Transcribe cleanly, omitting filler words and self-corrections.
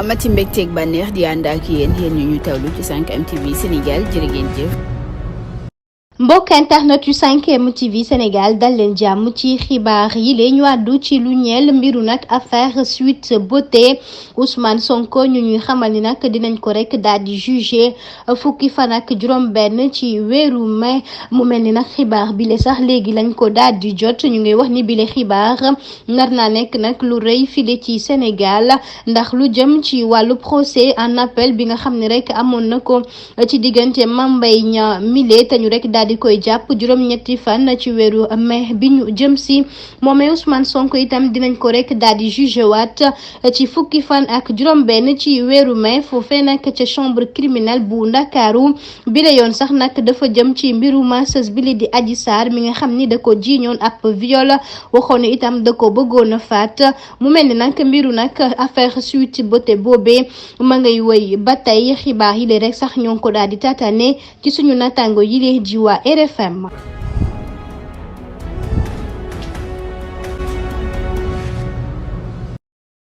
amati mbégteeg bànneex di ànd ak yéen ñu tawlu ci 5M TV Sénégal jërë ngeen jëf. mbokk internet yu 5M TV Sénégal dal leen jàmm ci xibaar yi lee ñu àddu ci lu ñeel mbiru nag affaire Sweet Beauté Ousmane Sonko ñu ñuy xamal ni nag dinañ ko rek daal di jugé fukki fan ak juróom-benn ci weeru mai mu mel ni nag xibaar bile sax léegi lañ ko daal di jot ñu ngi wax ni bile xibaar nar naa nekk nag lu rëy file ci Sénégal ndax lu jëm ci wàllu procès en appel bi nga xam ne rek amoon na ko ci diggante Mame Mbaye Niang mile te ñu rek daal di koy jàpp juróom-ñetti fan ci weeru mai bi ñu jëm si moomee Ousmane Sonko itam dinañ ko rek daal di jugé waat ci fukki fan ak juróom-benn ci weeru mai foofee nag ca chambre criminelle bu Ndakaaru bi la yoon sax nag dafa jëm ci mbiru masseuse bi li di Adji Sarr mi nga xam ni da ko jiiñoon ab viol waxoon itam da ko bëggoon a faat mu mel ni nag mbiru nag affaire Sweet Beauté boobee ma ngay woy ba tey xibaar yi rek sax ñoo ngi ko daal di tatane ci suñu natango yi lee ji waa RFM